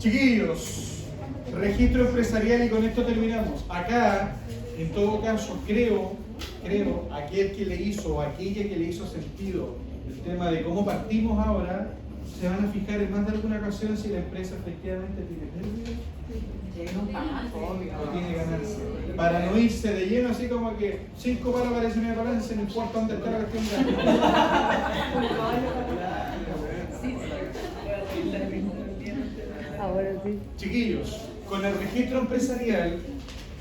Chiquillos, registro empresarial y con esto terminamos. Acá, en todo caso, creo, aquel que le hizo o aquella que le hizo sentido el tema de cómo partimos ahora, se van a fijar en más de alguna ocasión si la empresa efectivamente tiene pérdida o tiene ganancia. Para no irse de lleno así como que 5 para variaciones de balance, no importa dónde está la cuestión de Ahora sí. Chiquillos, con el registro empresarial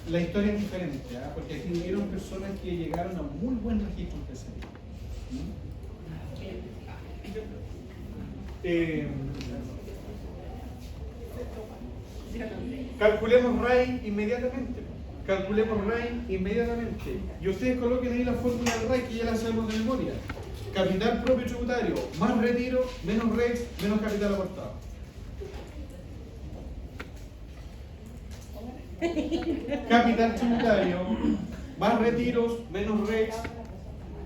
la historia es diferente, porque aquí hubieron personas que llegaron a un muy buen registro empresarial. Calculemos RAI inmediatamente. Y ustedes coloquen ahí la fórmula del RAI que ya la sabemos de memoria. Capital propio tributario, más retiro, menos REX, menos capital aportado. Capital tributario, más retiros, menos REX,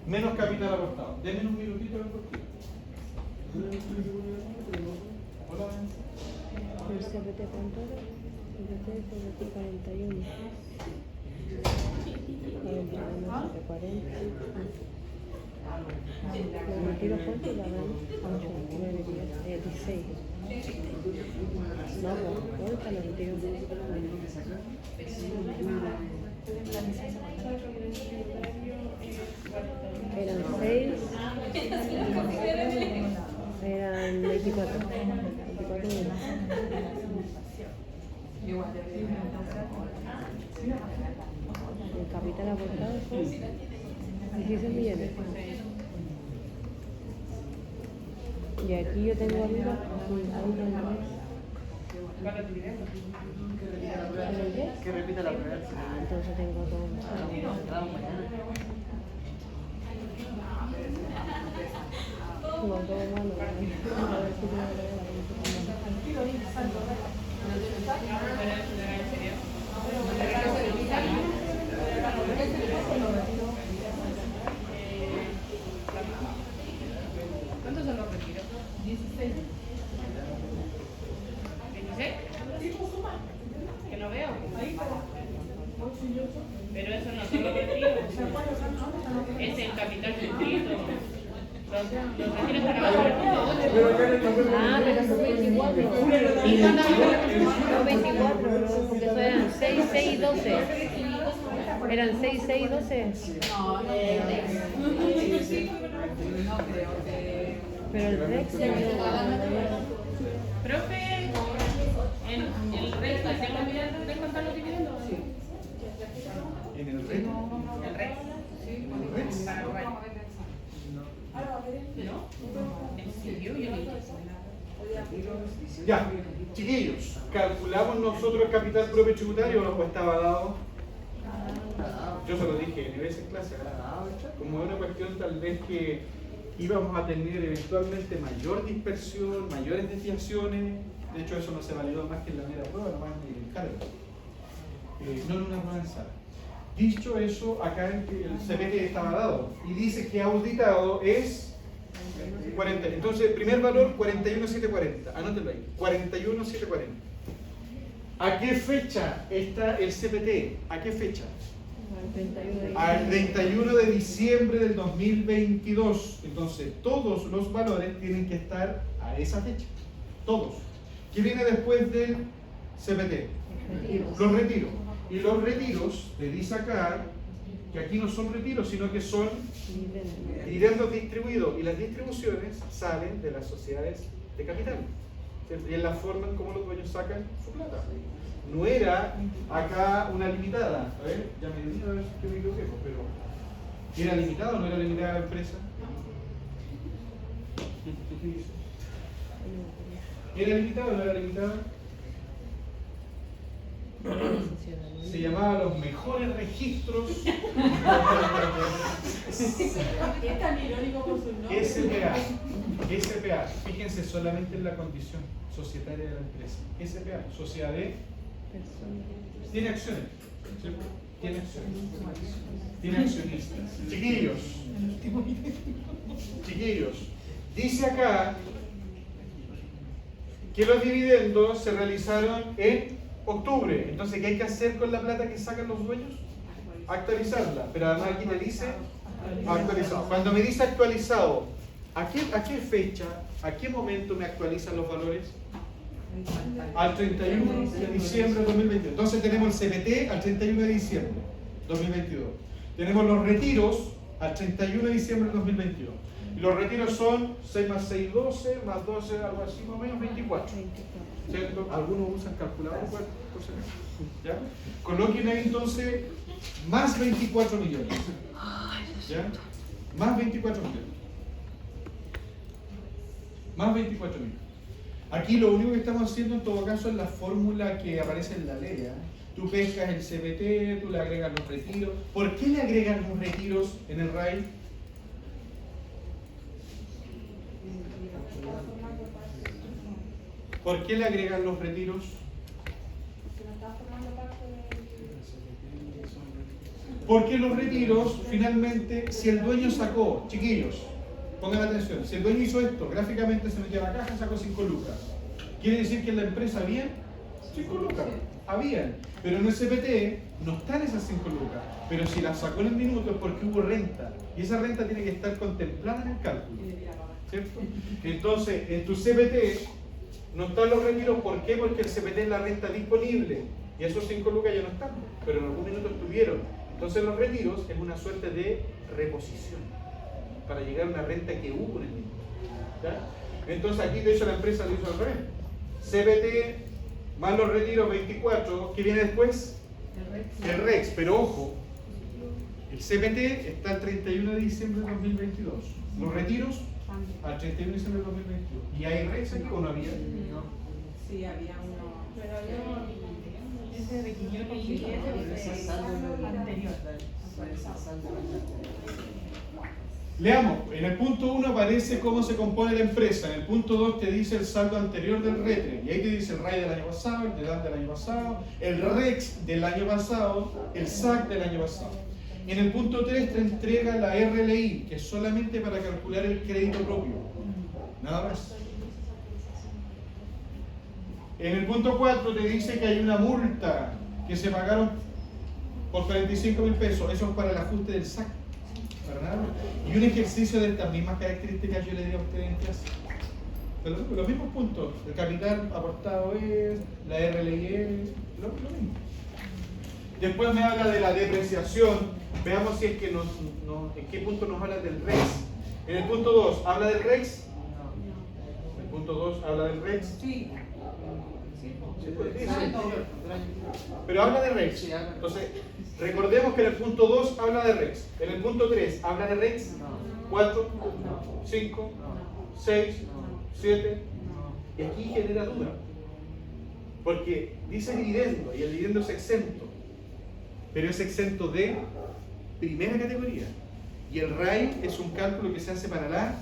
menos capital aportado. Denme un minutito de cortito. Hola. El CPT cuánto era? CPT 41. 40. ¿El retiro cuánto? La dan 8, 9, 10, 16. No, ¿dónde está el retiro? Eran 6. Eran 24. 24 minutos. El capital aportado fue 16 millones. Y aquí yo tengo arriba que repita la prueba. entonces tengo todo. Como todo malo. A ver si ¿Cuántos son los retiros? 16. ¿16? Que no veo. Pero eso no son los retiros. Es el capital suscrito. Los retiros están abajo. ah, pero son 24. Son 24, ¿no? Porque eso eran 6, 6 y 12. Eran 6, 6 y 12. Pero el Rex no. Profe, en el REX, ¿hacemos descontar los dividendos? Sí. ¿En el REX? El REX. ¿En el REX? Para ahorrar. ¿No? ¿En serio? Yo no hice. Ya, chiquillos, ¿calculamos nosotros el capital propio tributario o estaba dado? Yo se lo dije en veces en clase, como una cuestión tal vez que íbamos a tener eventualmente mayor dispersión, mayores desviaciones. De hecho, eso no se validó más que en la mera prueba, nomás en el encargo. No en una prueba en sala. Dicho eso, acá el CPT estaba dado y dice que auditado es 40. Entonces, primer valor 41.740. Anótelo ahí. 41.740. ¿A qué fecha está el CPT? ¿A qué fecha? Al 31 de diciembre del 2022. Entonces, todos los valores tienen que estar a esa fecha. Todos. ¿Qué viene después del CPT? Los retiros. Y los retiros, te dice acá, que aquí no son retiros, sino que son dividendos distribuidos. Y las distribuciones salen de las sociedades de capital. Y es la forma en cómo los dueños sacan su plata. No era acá una limitada. A ver, ya me digo a ver si me equivoqué, pero ¿era limitada o no era limitada la empresa? ¿Era limitada o no era limitada? Se llamaba los mejores registros. Es tan irónico con su nombre. SPA, fíjense solamente en la condición societaria de la empresa. SPA, sociedad de... Tiene acciones, ¿cierto? Tiene acciones. Tiene accionistas. Chiquillos, dice acá que los dividendos se realizaron en octubre. Entonces, ¿qué hay que hacer con la plata que sacan los dueños? Actualizarla. Pero además aquí me dice actualizado. Cuando me dice actualizado, ¿a qué fecha, a qué momento me actualizan los valores? Al 31 de diciembre de 2022. Entonces tenemos el CPT al 31 de diciembre de 2022. Tenemos los retiros al 31 de diciembre de 2022. Y los retiros son 6 más 6, 12, más 12, algo así, más o menos 24. ¿Cierto? Algunos usan calculador, por si acaso. ¿Ya? Coloquen ahí entonces más 24 millones. ¿Ya? Más 24 millones. Más 24 millones. Aquí lo único que estamos haciendo en todo caso es la fórmula que aparece en la ley. Tú pescas el CPT, tú le agregas los retiros. ¿Por qué le agregan los retiros en el RAI? ¿Por qué le agregan los retiros? Porque los retiros, finalmente, si el dueño sacó, chiquillos, pongan atención, si el dueño hizo esto, gráficamente se metió a la caja, sacó 5 lucas. ¿Quiere decir que en la empresa habían 5 lucas? Habían. Pero en el CPT no están esas 5 lucas. Pero si las sacó en el minuto es porque hubo renta. Y esa renta tiene que estar contemplada en el cálculo. ¿Cierto? Entonces, en tu CPT no están los retiros. ¿Por qué? Porque el CPT es la renta disponible. Y esos 5 lucas ya no están. Pero en algún minuto estuvieron. Entonces los retiros es una suerte de reposición para llegar a una renta que hubo en el minuto. ¿Ya? Entonces aquí de hecho la empresa lo hizo al revés. CPT más los retiros 24, ¿qué viene después? El REX, pero ojo, el CPT está el 31 de diciembre de 2022, los retiros al 31 de diciembre de 2022. ¿Y hay REX aquí o no había? No. Sí, había uno. Pero había ese de 500 y ese anterior. Leamos, en el punto 1 aparece cómo se compone la empresa, en el punto 2 te dice el saldo anterior del RETRE, y ahí te dice el RAI del año pasado, el DEDAN del año pasado, el REX del año pasado, el SAC del año pasado. En el punto 3 te entrega la RLI, que es solamente para calcular el crédito propio, nada más. En el punto 4 te dice que hay una multa que se pagaron por 45.000 pesos, eso es para el ajuste del SAC. Y un ejercicio de estas mismas características yo le di a ustedes en clase. Pero los mismos puntos, el capital aportado es, la RLI es, lo mismo. Después me habla de la depreciación. Veamos si es que en qué punto nos habla del REX. En el punto 2, ¿habla del REX? En el punto 2, ¿habla del REX? Sí. Pero habla de REX. Entonces, recordemos que en el punto 2 habla de REX. En el punto 3 habla de REX. 4, 5, 6, 7. Y aquí genera duda. Porque dice dividendo y el dividendo es exento. Pero es exento de primera categoría. Y el RAI es un cálculo que se hace para la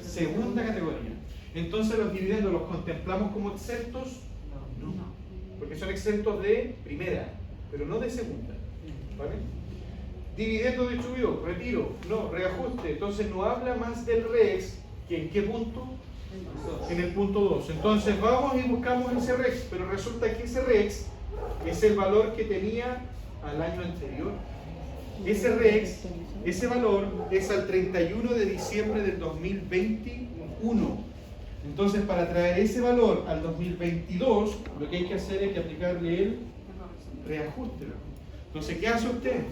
segunda categoría. Entonces los dividendos los contemplamos como exentos. No, porque son exentos de primera, pero no de segunda. ¿Vale? Dividendo distribuido, retiro, no, reajuste. Entonces no habla más del REX, que ¿en qué punto? En el punto 2. Entonces vamos y buscamos ese REX, pero resulta que ese REX es el valor que tenía al año anterior. Ese REX, ese valor es al 31 de diciembre del 2021. Entonces, para traer ese valor al 2022, lo que hay que hacer es que aplicarle el reajuste. Entonces, ¿qué hace usted?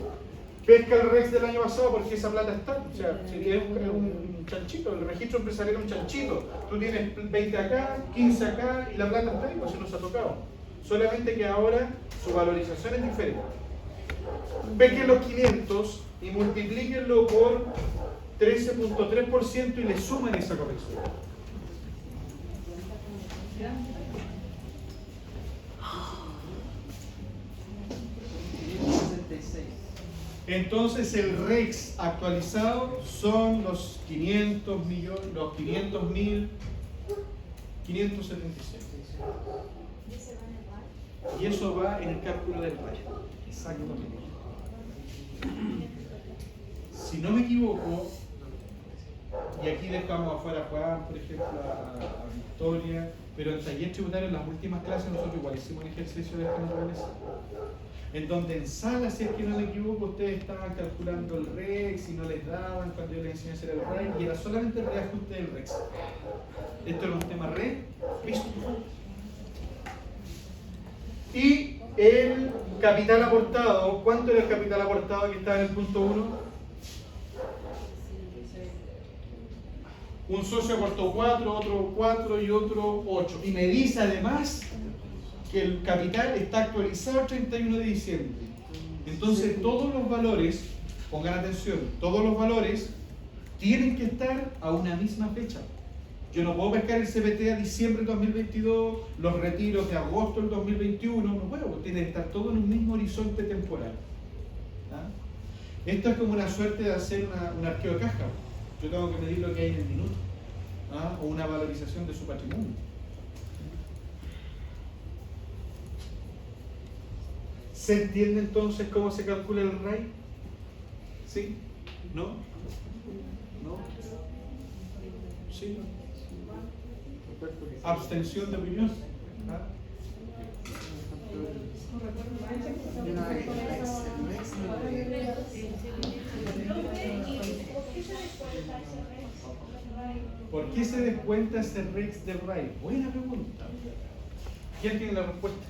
Pesca el REX del año pasado porque esa plata está. O sea, sería un chanchito, el registro empresarial es un chanchito. Tú tienes 20 acá, 15 acá y la plata está ahí, pues se nos ha tocado. Solamente que ahora su valorización es diferente. Pesquen los 500 y multiplíquenlo por 13.3% y le suman esa corrección. Entonces el REX actualizado son los 500 millones, los 500.576. Y eso va en el cálculo del RAI. Exactamente. Si no me equivoco, Y aquí dejamos afuera a Juan, por ejemplo, a Victoria, pero en taller tributario, en las últimas clases, nosotros igual hicimos un ejercicio de esta naturaleza. En donde en sala, si es que no me equivoco, ustedes estaban calculando el REX y no les daban cuando yo les enseñé a hacer el REX, y era solamente el reajuste del REX. Esto era un tema listo. Y el capital aportado, ¿cuánto era el capital aportado que estaba en el punto 1? Un socio aportó 4, otro 4 y otro 8. Y me dice además que el capital está actualizado el 31 de diciembre. Entonces todos los valores, pongan atención, todos los valores tienen que estar a una misma fecha. Yo no puedo pescar el CPT a diciembre del 2022, los retiros de agosto del 2021, no puedo, tiene que estar todo en un mismo horizonte temporal. ¿Ah? Esto es como una suerte de hacer un arqueo de caja. Yo tengo que medir lo que hay en el minuto, ¿ah? O una valorización de su patrimonio. ¿Se entiende entonces cómo se calcula el RAI? ¿Sí? ¿No? ¿No? ¿Sí? Abstención de opinión. ¿Ah? ¿Por qué se descuenta ese REX del RAI? Buena pregunta. ¿Quién tiene la respuesta?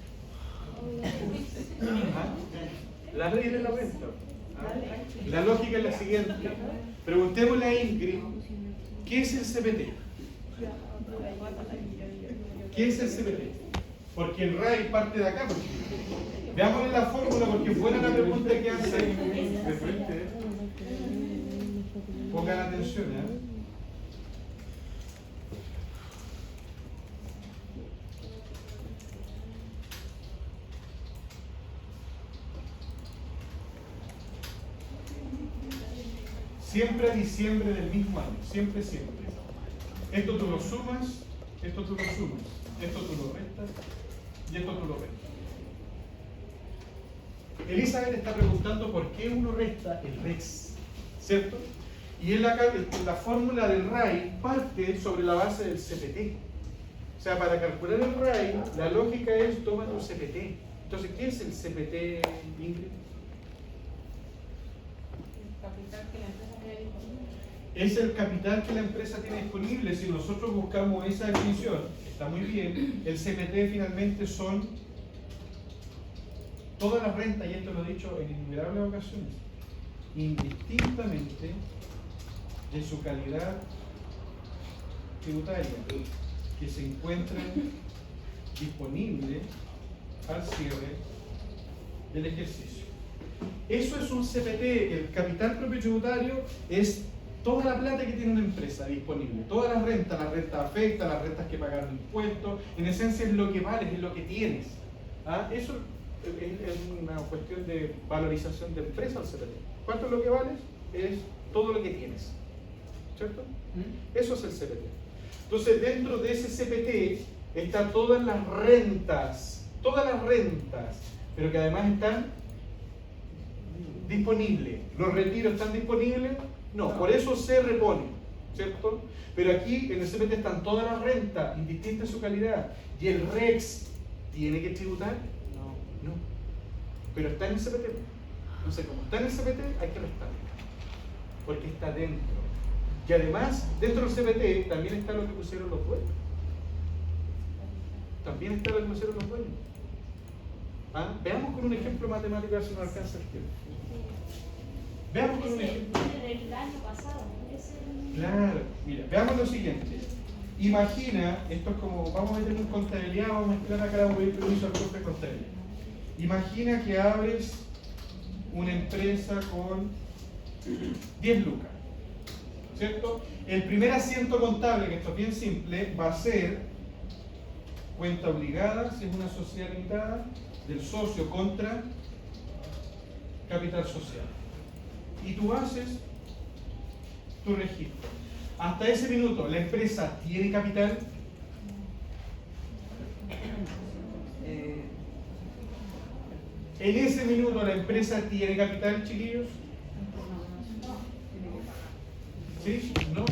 ¿Ah? La ley de la renta. ¿Ah? La lógica es la siguiente. Preguntémosle a Ingrid, ¿qué es el CPT? ¿Qué es el CPT? Porque el RAI parte de acá. Veámosle la fórmula porque fuera la pregunta que hace de frente. Pongan atención, ¿eh? Siempre a diciembre del mismo año, siempre. Esto tú lo sumas, esto tú lo sumas, esto tú lo restas y esto tú lo restas. Elizabeth está preguntando por qué uno resta el REX, ¿cierto? Y en la fórmula del RAI parte sobre la base del CPT. O sea, para calcular el RAI, la lógica es toma tu CPT. Entonces, ¿qué es el CPT, Ingrid? Es el capital que la empresa tiene disponible. Si nosotros buscamos esa definición, está muy bien. El CPT finalmente son todas las rentas, y esto lo he dicho en innumerables ocasiones, indistintamente de su calidad tributaria, que se encuentran disponibles al cierre del ejercicio. Eso es un CPT. El capital propio tributario es toda la plata que tiene una empresa disponible, todas las rentas afectas, las rentas que pagaron impuestos, en esencia es lo que vales, es lo que tienes. ¿Ah? Eso es una cuestión de valorización de empresa al CPT. ¿Cuánto es lo que vales? Es todo lo que tienes. ¿Cierto? Eso es el CPT. Entonces, dentro de ese CPT están todas las rentas, pero que además están disponibles. ¿Los retiros están disponibles? No, por eso se repone, ¿cierto? Pero aquí en el CPT están todas las rentas, indistintas de su calidad. ¿Y el REX tiene que tributar? No. Pero está en el CPT. Entonces, como está en el CPT, hay que restar. Porque está dentro. Y además, dentro del CPT también está lo que pusieron los dueños. ¿Ah? Veamos con un ejemplo matemático a ver si nos alcanza el tiempo. Veamos con un ejemplo. Del año pasado. Claro, mira, veamos lo siguiente. Imagina, esto es como, vamos a meter un contabilidad, vamos a mezclar acá, vamos a pedir permiso al profe de contabilidad. Imagina que abres una empresa con 10 lucas, ¿cierto? El primer asiento contable, que esto es bien simple, va a ser cuenta obligada, si es una sociedad limitada, del socio contra capital social. Y tú haces tu registro. Hasta ese minuto, ¿la empresa tiene capital? En ese minuto, ¿la empresa tiene capital, chiquillos? ¿Sí? ¿No?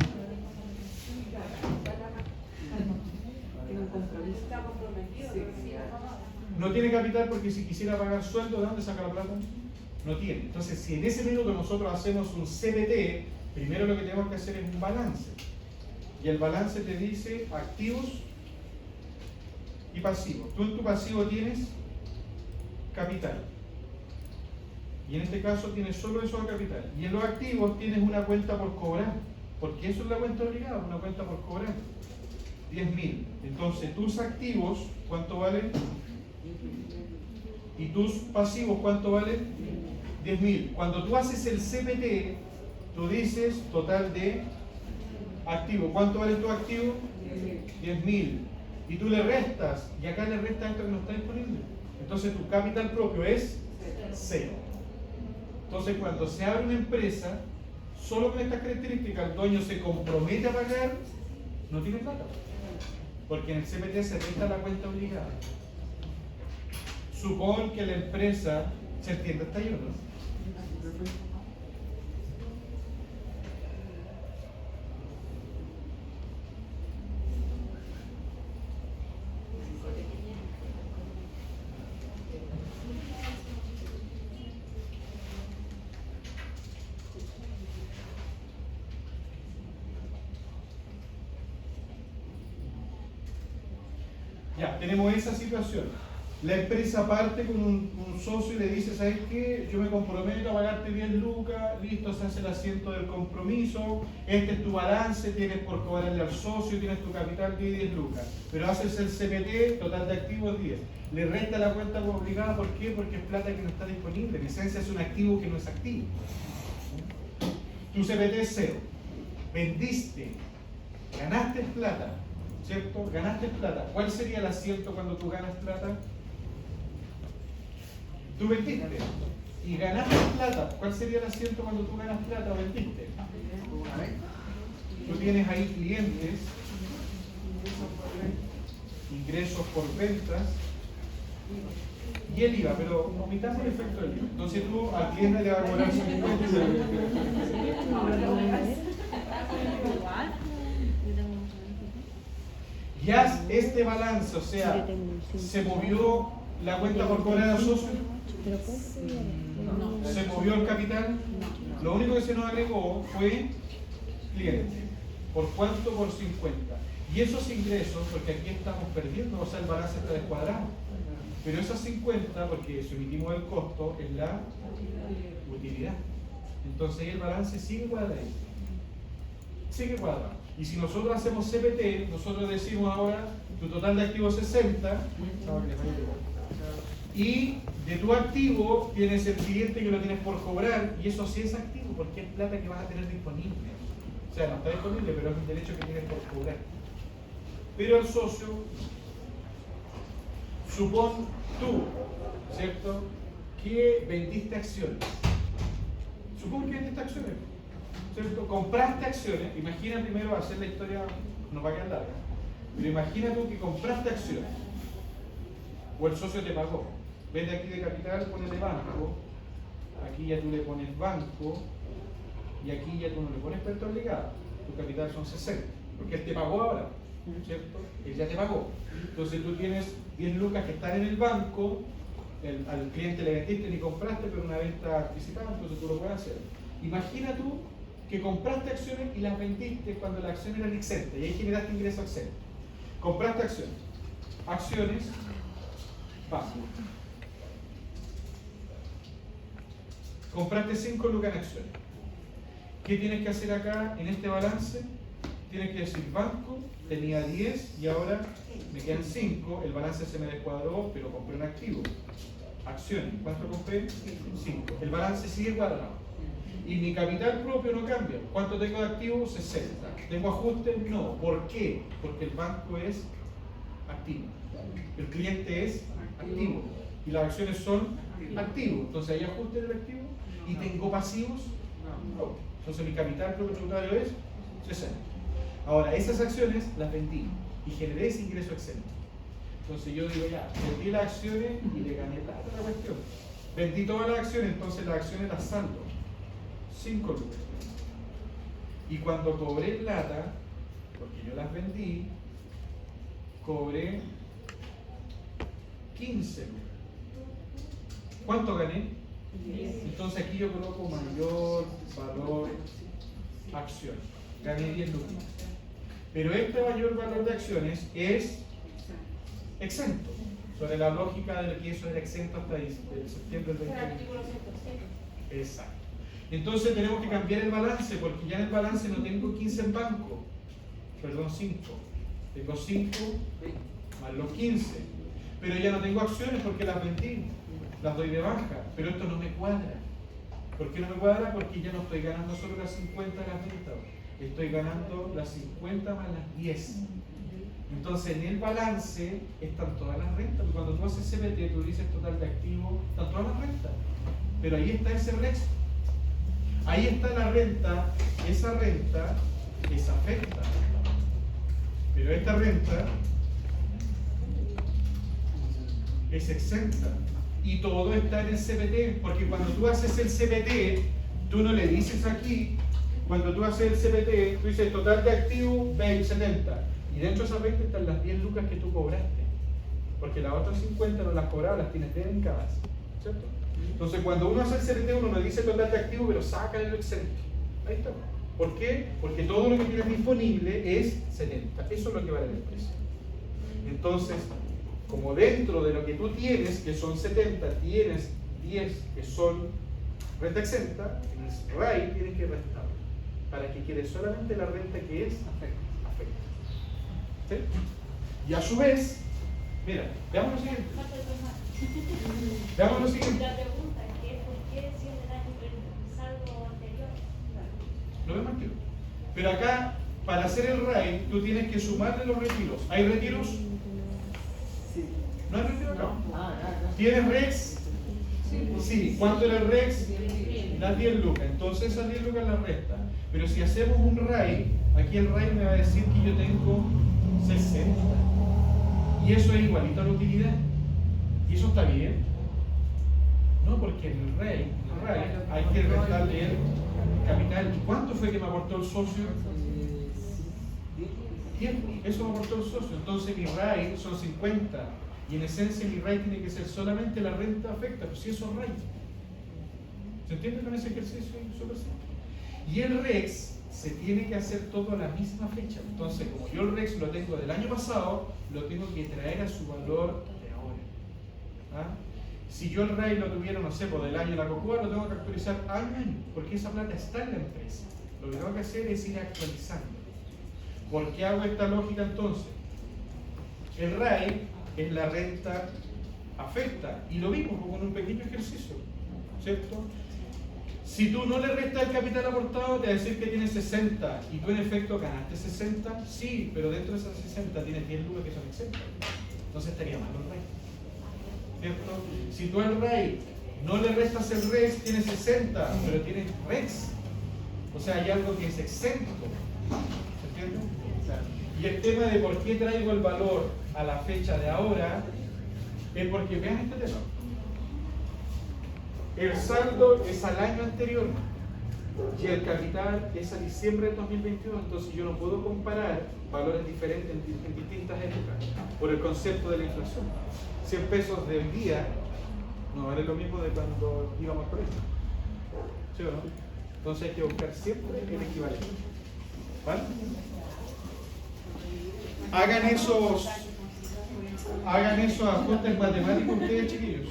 No tiene capital porque si quisiera pagar sueldo, ¿de dónde saca la plata? No tiene. Entonces, si en ese minuto nosotros hacemos un CPT, primero lo que tenemos que hacer es un balance. Y el balance te dice activos y pasivos. Tú en tu pasivo tienes capital. Y en este caso tienes solo eso de capital. Y en los activos tienes una cuenta por cobrar. Porque eso es la cuenta obligada, una cuenta por cobrar. 10.000. Entonces, tus activos, ¿cuánto valen? Y tus pasivos, ¿cuánto valen? 10.000. Cuando tú haces el CPT, tú dices total de activos. ¿Cuánto vale tu activo? 10.000. Y tú le restas, y acá le restas esto que no está disponible. Entonces, tu capital propio es 0. Entonces, cuando se abre una empresa, solo con estas características, el dueño se compromete a pagar, no tiene plata. Porque en el CPT se resta la cuenta obligada. Supón que la empresa, ¿se entiende hasta ahí o no? Ya, tenemos esa situación. La empresa parte con un socio y le dice, ¿sabes qué? Yo me comprometo a pagarte 10 lucas, listo, se hace el asiento del compromiso, este es tu balance, tienes por cobrarle al socio, tienes tu capital de 10 lucas. Pero haces el CPT, total de activos 10. Le resta la cuenta obligada, ¿por qué? Porque es plata que no está disponible. En esencia es un activo que no es activo. Tu CPT es 0. Vendiste, ganaste plata. ¿Cierto? Ganaste plata. ¿Cuál sería el asiento cuando tú ganas plata? Tú vendiste y ganaste plata. ¿Cuál sería el asiento cuando tú ganas plata o vendiste? Tú tienes ahí clientes, ingresos por ventas y el IVA, pero omitamos el efecto del IVA. Entonces tú al cliente le vas a cobrar 50. Ya este balance, o sea, se movió la cuenta por cobrar al socio, se movió el capital, lo único que se nos agregó fue cliente. ¿Por cuánto? Por 50. Y esos ingresos, porque aquí estamos perdiendo, o sea, el balance está descuadrado. Pero esos 50, porque emitimos el costo, es la utilidad. Entonces ahí el balance sigue cuadrado. Sigue cuadrado. Y si nosotros hacemos CPT, nosotros decimos ahora tu total de activos 60 y de tu activo tienes el cliente que lo tienes por cobrar y eso sí es activo porque es plata que vas a tener disponible. O sea, no está disponible, pero es un derecho que tienes por cobrar. Pero el socio, supón tú, ¿cierto?, que vendiste acciones. Supón que vendiste acciones. ¿Cierto? Compraste acciones, imagina primero hacer la historia, no va a quedar larga, pero imagina tú que compraste acciones, o el socio te pagó, vende aquí de capital, ponele banco, aquí ya tú le pones banco, y aquí ya tú no le pones cuenta obligada, tu capital son 60, porque él te pagó ahora, ¿cierto? Él ya te pagó, entonces tú tienes 10 lucas que están en el banco, al cliente le vendiste ni compraste, pero una venta anticipada, entonces tú lo puedes hacer. Imagina tú que compraste acciones y las vendiste cuando las acciones eran exentas y ahí generaste ingreso exento. Compraste acciones, banco. Compraste 5 lucas en acciones. ¿Qué tienes que hacer acá en este balance? Tienes que decir banco, tenía 10 y ahora me quedan 5, el balance se me descuadró, pero compré un activo. Acciones, ¿cuánto compré? 5. El balance sigue cuadrado. Y mi capital propio no cambia. ¿Cuánto tengo de activo? 60. ¿Tengo ajustes? No. ¿Por qué? Porque el banco es activo. El cliente es activo. Y las acciones son activos. Entonces hay ajustes del activo. ¿Y tengo pasivos? No. Entonces mi capital propio tributario es 60. Ahora, esas acciones las vendí y generé ese ingreso exento. Entonces yo digo ya, vendí las acciones y le gané plata a la cuestión. Vendí todas las acciones, entonces las acciones las saldo. 5 lucas. Y cuando cobré plata, porque yo las vendí, cobré 15 lucas. ¿Cuánto gané? 10. Entonces aquí yo coloco mayor valor acción. Gané 10 lucas. Pero este mayor valor de acciones es exento. Sobre la lógica de que eso era exento hasta septiembre del 2020. Exacto. Entonces tenemos que cambiar el balance, porque ya en el balance no tengo 15 en banco, perdón, 5. Tengo 5 más los 15. Pero ya no tengo acciones porque las vendí, las doy de baja. Pero esto no me cuadra. ¿Por qué no me cuadra? Porque ya no estoy ganando solo las 50 de las ventas, estoy ganando las 50 más las 10. Entonces en el balance están todas las rentas. Cuando tú haces CBT, tú dices total de activo, están todas las rentas. Pero ahí está ese resto. Ahí está la renta, esa renta es afecta. Pero esta renta es exenta. Y todo está en el CBT, porque cuando tú haces el CBT, tú no le dices aquí, cuando tú haces el CBT, tú dices total de activo 70. Y dentro de esas 20 están las 10 lucas que tú cobraste. Porque las otras 50 no las cobrabas, las tienes dedicadas. ¿Cierto? Entonces cuando uno hace el CBT, uno no dice total de activo, pero saca el exento. Ahí está. ¿Por qué? Porque todo lo que tienes disponible es 70. Eso es lo que vale la empresa. Entonces, como dentro de lo que tú tienes, que son 70, tienes 10 que son renta exenta, en el RAI tienes que restar para que quede solamente la renta que es afecta. ¿Sí? Y a su vez, mira, veamos lo siguiente. Veamos lo siguiente. La pregunta es que ¿por qué si el daño el saldo anterior? Lo vemos aquí. Pero acá, para hacer el RAI, tú tienes que sumarle los retiros. ¿Hay retiros? ¿No hay retiro acá? ¿Tienes REX? Sí. ¿Cuánto era el REX? Las 10 lucas. Entonces esas 10 lucas las resta. Pero si hacemos un RAI, aquí el RAI me va a decir que yo tengo 60. Y eso es igualito a la utilidad. ¿Y eso está bien? No, porque en el RAI hay que restarle el capital. ¿Y cuánto fue que me aportó el socio? 10. Eso me aportó el socio. Entonces mi RAI son 50. Y en esencia mi RAI tiene que ser solamente la renta afecta, pues si eso es RAI. ¿Se entiende con ese ejercicio súper simple? Y el REX se tiene que hacer todo a la misma fecha. Entonces, como yo el REX lo tengo del año pasado, lo tengo que traer a su valor de ahora. ¿Ah? Si yo el RAI lo tuviera, no sé, por del año de la COCUA, lo tengo que actualizar año a año, porque esa plata está en la empresa. Lo que tengo que hacer es ir actualizando. ¿Por qué hago esta lógica entonces? El RAI es la renta afecta, y lo vimos con un pequeño ejercicio, ¿cierto? Si tú no le restas el capital aportado, te va a decir que tienes 60, y tú en efecto ganaste 60, sí, pero dentro de esas 60 tienes 10 lucas que son exentas. Entonces estaría mal el RAI, ¿cierto? Si tú al RAI no le restas el REX, tienes 60, pero tienes REX. O sea, hay algo que es exento. ¿Se entiende? Y el tema de por qué traigo el valor a la fecha de ahora es porque, vean este tema, el saldo es al año anterior y el capital es a diciembre del 2022, entonces yo no puedo comparar valores diferentes en distintas épocas por el concepto de la inflación. 100 pesos de hoy día no vale lo mismo de cuando íbamos por eso, ¿sí o no? Entonces hay que buscar siempre el equivalente, ¿vale? Hagan esos ajustes matemáticos ustedes, chiquillos.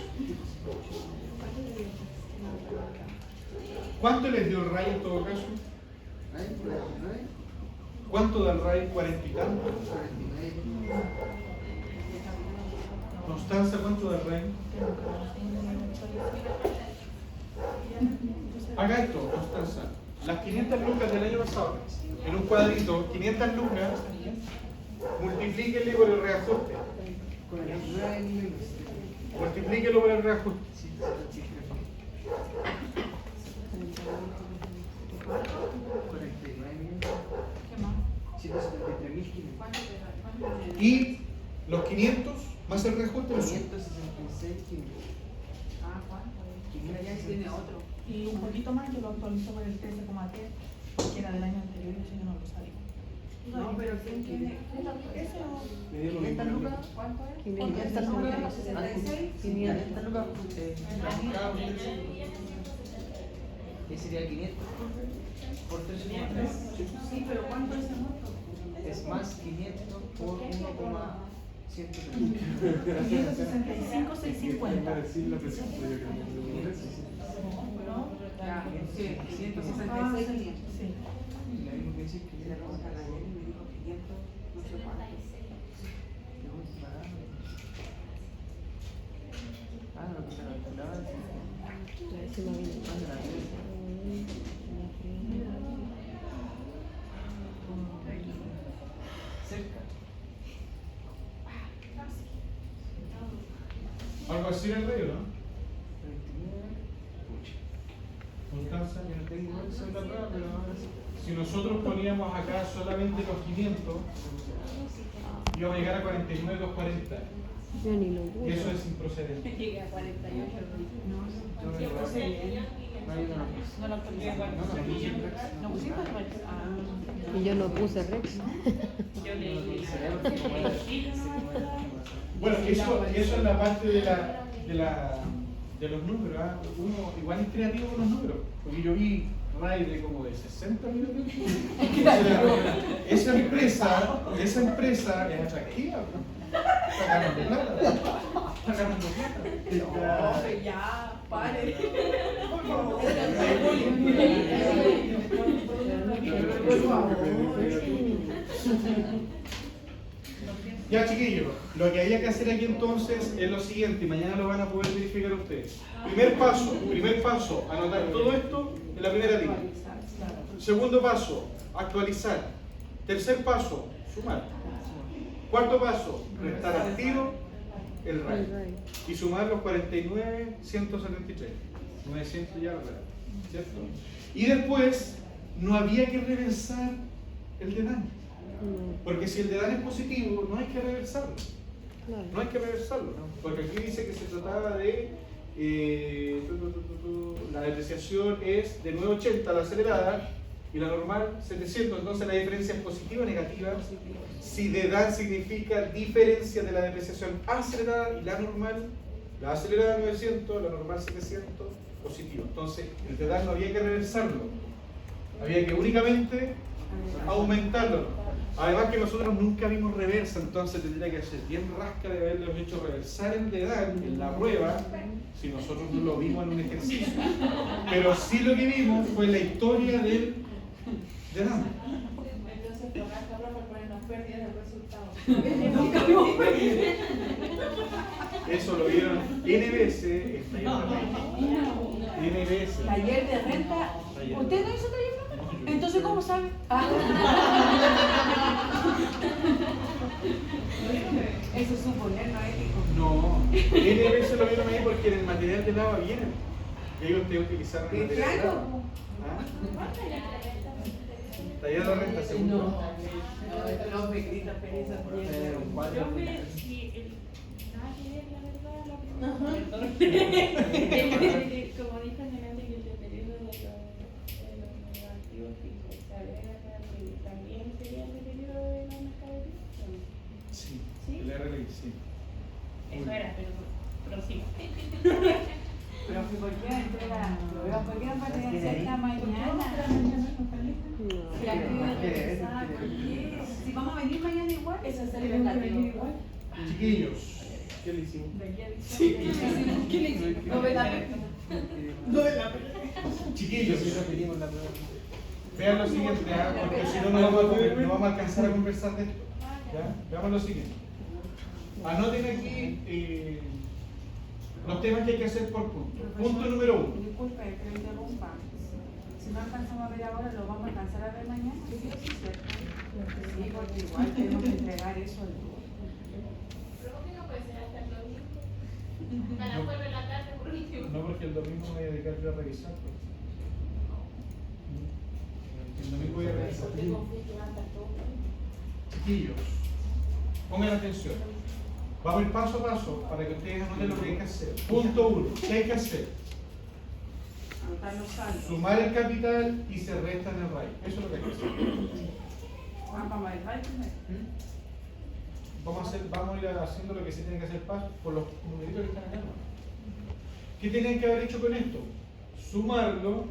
¿Cuánto les dio el RAI en todo caso? ¿Cuánto da el RAI? 40 y tanto. Constanza, ¿cuánto da el RAI? Haga esto, Constanza. Las 500 lucas del año pasado, en un cuadrito, 500 lucas, multiplíquenle por el reajuste. Multiplíquenlo por el reajuste. Y los 500 más el reajuste. 566. Ah, ¿cuánto? Pero ya tiene otro. Y un poquito más, yo lo actualizo por el 13,3, que era del año anterior y eso yo no lo sabía. No, pero ¿quién tiene? Me dio lo mismo. 500 lucas. ¿Cuánto es? 500 lucas. 66. 500 lucas. Cada uno. Y sería 500 por 3,3. Sí, pero ¿cuánto es el monto? Es más 500 por 1,130. 565, 650. Ya, sí, 166, 500. Sí. Y la misma que dice que Y la pregunta a la Yeli me dijo 500, no sé cuánto. ah, lo que se calculaba es A ver si me viene. más de la cerca. Algo así en el medio, ¿no? 29. Constanza, yo no tengo eso en la prueba, pero si nosotros poníamos acá solamente los 500, íbamos a llegar a 49,240. Yo ni lo Y puse. eso es improcedente. Llegué a 48. Yo me lo Sí. no, yo no lo puse. No lo actualicé igual. No, no, no puse el Rex. ¿No pusiste el Rex? Ah. Y yo no puse Rex. Yo leí Bueno, eso es la parte de los números. ¿Ah? Uno igual es creativo con los números. Porque yo vi RAI de como de 60 minutos. O sea, esa empresa es atractiva. Está ganando plata. Está ganando plata. No, ya, pare. Por favor. Por favor. Ya, chiquillos, lo que haya que hacer aquí entonces es lo siguiente, y mañana lo van a poder verificar ustedes. Primer paso, anotar todo esto en la primera línea. Segundo paso, actualizar. Tercer paso, sumar. Cuarto paso, restar al tiro el RAI. Y sumar los 49,173. 900 ya, ¿cierto? Y después, no había que reversar el de Dan. Porque si el de Dan es positivo, no hay que reversarlo. No hay que reversarlo, porque aquí dice que se trataba de la depreciación es de 980 la acelerada y la normal 700, entonces la diferencia es positiva o negativa. Si de Dan significa diferencia de la depreciación acelerada y la normal, la acelerada 900, la normal 700, positivo. Entonces el de Dan no había que reversarlo, había que únicamente aumentarlo. Además que nosotros nunca vimos reversa, entonces tendría que ser bien rasca de haberlos hecho reversar el de Dan en la prueba, si nosotros no lo vimos en un ejercicio. Pero sí lo que vimos fue la historia del de Dan. Entonces, por ponernos pérdidas de resultados. Eso lo vieron N veces, N veces. Taller de renta. ¿Usted no hizo taller de renta? Entonces, ¿cómo sabe? Eso es suponer, no ético. No, N veces lo vieron ahí porque en el material de lava vienen. Ellos te utilizaron el ¿De qué material de lava. año? ¿Ah? Taller de renta, segundo. No, me grita Pereza. Yo me. Sí, nada que ver, la verdad, la primera. Como dijo en el antes, que el deterioro de los activos fijos, también sería el deterioro de la mercadería. Sí, ¿Sí? el RLI, sí. Eso era, pero sí. Pero ¿por qué entrega? ¿Por qué no va a tener esta mañana? Si aquí voy a regresar, ¿por qué? Si vamos a venir mañana igual, eso es el venir igual. Chiquillos, ¿qué le hicimos? Sí. ¿Qué le hicimos? No ve la Chiquillos, vean lo siguiente, ¿ah? Porque si no, no vamos a alcanzar a conversar de esto. ¿Ya? Veamos lo siguiente. Anoten aquí los temas que hay que hacer por punto. Punto número 1. Disculpe que lo interrumpa. Si no alcanzamos a ver ahora, ¿lo vamos a alcanzar a ver mañana? Sí, sí, cierto. Sí, porque igual tenemos que entregar eso al día. Creo que no puede ser hasta el domingo. A las 4 de la tarde, por último. No, porque el domingo me voy a dedicar yo a revisar. El domingo voy a revisar. Chiquillos, pongan atención. Vamos a ir paso a paso para que ustedes anoten lo que hay que hacer. Punto 1. ¿Qué hay que hacer? Anotar los saldos. Sumar el capital y se restan el RAI. Eso es lo que hay que hacer. Vamos a ver, ¿vale? Vamos a ir haciendo lo que se tiene que hacer por los numeritos que están acá. ¿Qué tienen que haber hecho con esto? Sumarlo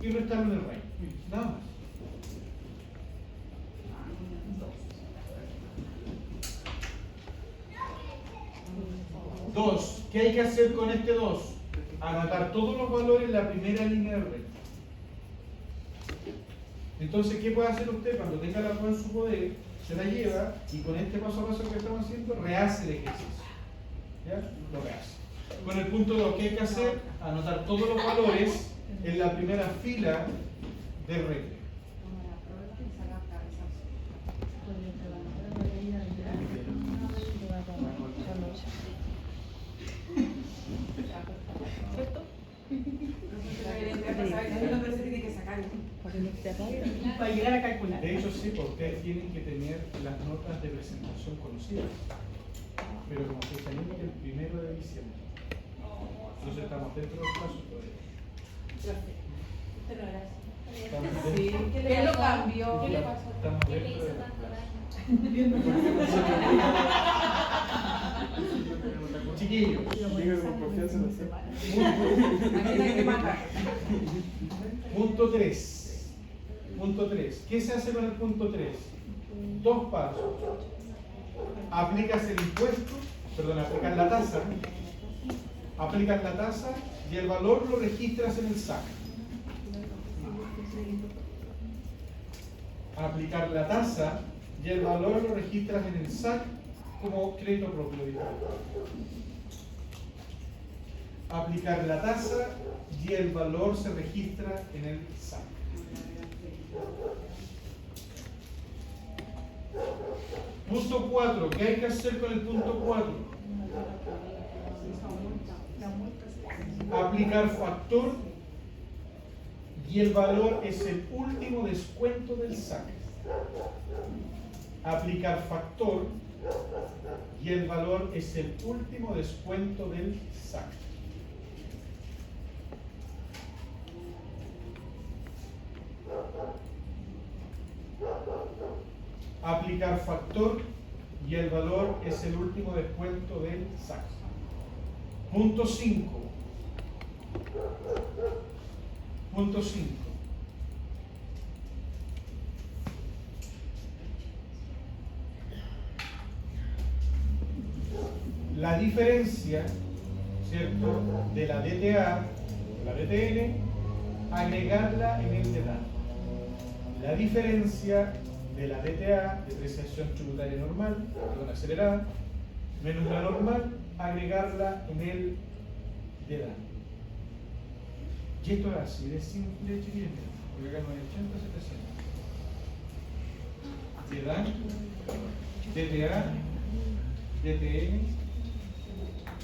y restarlo en el raíz. Nada más. Dos. ¿Qué hay que hacer con este 2? Anotar todos los valores en la primera línea del recto. Entonces, ¿qué puede hacer usted cuando tenga la prueba en su poder? Se la lleva y con este paso a paso que estamos haciendo, rehace el ejercicio. ¿Ya? Lo rehace. Con el punto 2, ¿qué hay que hacer? Anotar todos los valores en la primera fila del recto. Para llegar a calcular. De hecho, sí, porque ustedes tienen que tener las notas de presentación conocidas. Pero como que salimos el 1 de diciembre. Entonces estamos dentro del paso todavía. Estamos Sí, dentro, ¿qué lo cambió? ¿Qué le pasó? estamos ¿Qué le dentro hizo del tanto plazo. daño? Chiquillos, Diga con confianza en hacer. Aquí hay que matar. punto 3. Punto 3. ¿Qué se hace con el punto 3? 2 pasos. Aplicas el impuesto, aplicas la tasa. Aplicas la tasa y el valor lo registras en el SAC. Aplicar la tasa y el valor lo registras en el SAC como crédito propio. Aplicar la tasa y el valor se registra en el SAC. Punto 4. ¿Qué hay que hacer con el punto 4? Aplicar factor y el valor es el último descuento del SAC. Aplicar factor y el valor es el último descuento del SAC. Aplicar factor y el valor es el último descuento del SAC. Punto 5. Punto 5. La diferencia, ¿cierto?, de la DTA, la DTN, agregarla en el DTA. La diferencia de la DTA, depreciación tributaria normal, perdón, acelerada, menos la normal, agregarla en el DTA. Y esto es así de simple, chiquillos, porque acá no hay 80, 700. DTA, DTN,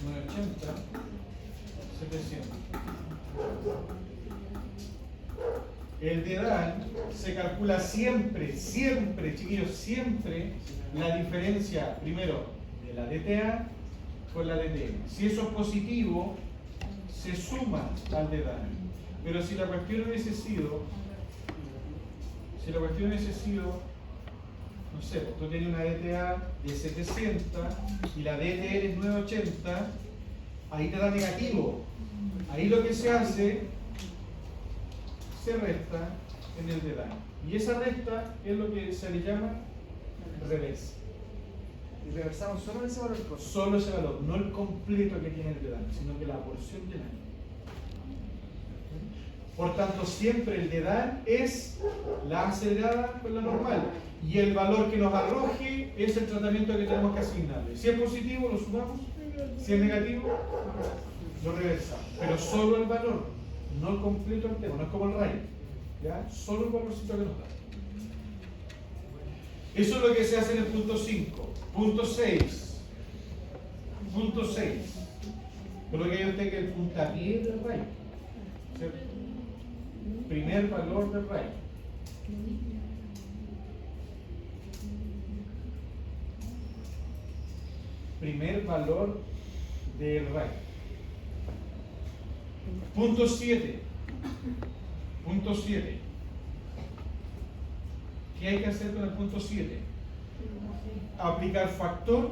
980, 700. El DEDAL se calcula siempre, chiquillos, siempre la diferencia, primero, de la DTA con la DTN. Si eso es positivo, se suma al DEDAL. Pero si la cuestión hubiese sido, no sé, tú tienes una DTA de 700 y la DTN es 980, ahí te da negativo. Ahí lo que se hace, se resta en el DEDAL. Y esa resta es lo que se le llama reversa. Y reversamos solo ese valor. Solo ese valor, no el completo que tiene el DEDAL, sino que la porción del año. Por tanto, siempre el DEDAL es la acelerada con la normal. Y el valor que nos arroje es el tratamiento que tenemos que asignarle. Si es positivo, lo sumamos. Si es negativo, lo reversamos. Pero solo el valor, no el completo del tema, no es como el rayo. ¿Ya? Solo el valorcito que nos da. Eso es lo que se hace en el punto 5. Punto 6. Punto 6. Coloque yo usted que el puntapié del rayo. ¿Cierto? Primer valor del rayo. Primer valor del rayo. Punto 7. Punto 7. ¿Qué hay que hacer con el punto 7? Aplicar factor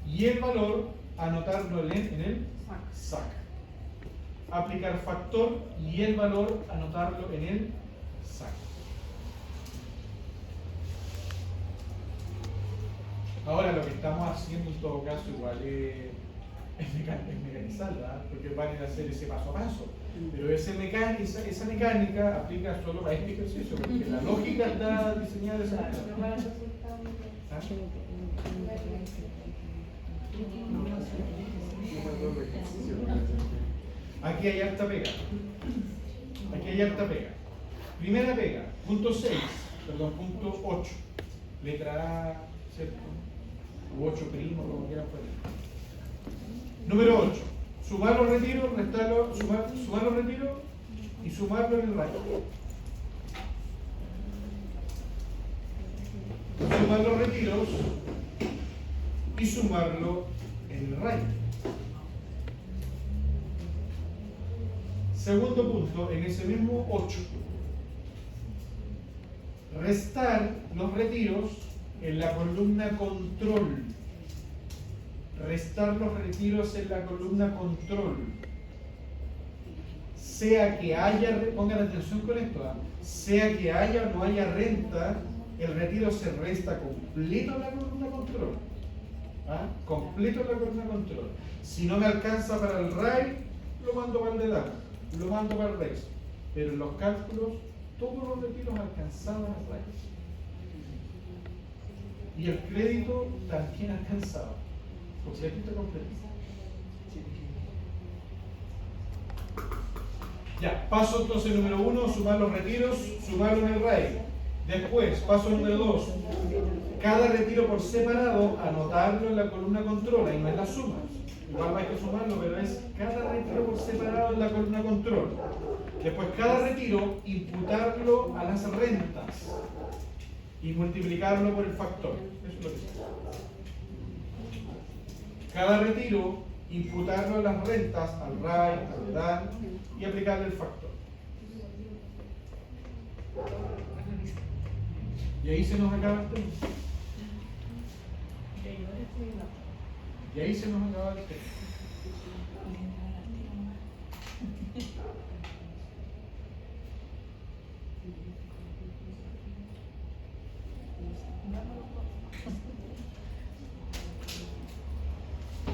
y el valor, anotarlo en el SAC. Aplicar factor y el valor, anotarlo en el SAC. Ahora lo que estamos haciendo en todo caso igual es mecanizar, ¿verdad? Porque van a ir a hacer ese paso a paso. Pero esa mecánica aplica solo para este ejercicio, porque la lógica está diseñada de esa manera. No para el resultado. ¿Ah? Aquí hay harta pega. Aquí hay harta pega. Primera pega, punto 6, perdón, punto 8. Letra A, ¿cierto? U 8 primo, como quieran poner. Número 8. Sumar los retiros, restarlo, sumar los retiros y sumarlo en el rayo. Sumar los retiros y sumarlo en el rayo. Segundo punto, en ese mismo 8. Restar los retiros en la columna control. Restar los retiros en la columna control. Sea que haya, pongan atención con esto, sea que haya o no haya renta, el retiro se resta completo en la columna control. Completo en la columna control. Si no me alcanza para el RAI, lo mando para el DEDAC, lo mando para el REX. Pero en los cálculos, todos los retiros alcanzaban al RAI. Y el crédito también alcanzaba. Completito, completo. Ya, paso entonces número 1, sumar los retiros, sumarlo en el RAI. Después, paso número 2, cada retiro por separado, anotarlo en la columna control, ahí no es la suma. Igual hay que sumarlo, pero es cada retiro por separado en la columna control. Después, cada retiro, imputarlo a las rentas y multiplicarlo por el factor. Eso es lo que es. Cada retiro, imputarlo a las rentas, al RAI, al DAN y aplicarle el factor. Y ahí se nos acaba el tema. Y ahí se nos acaba el tema.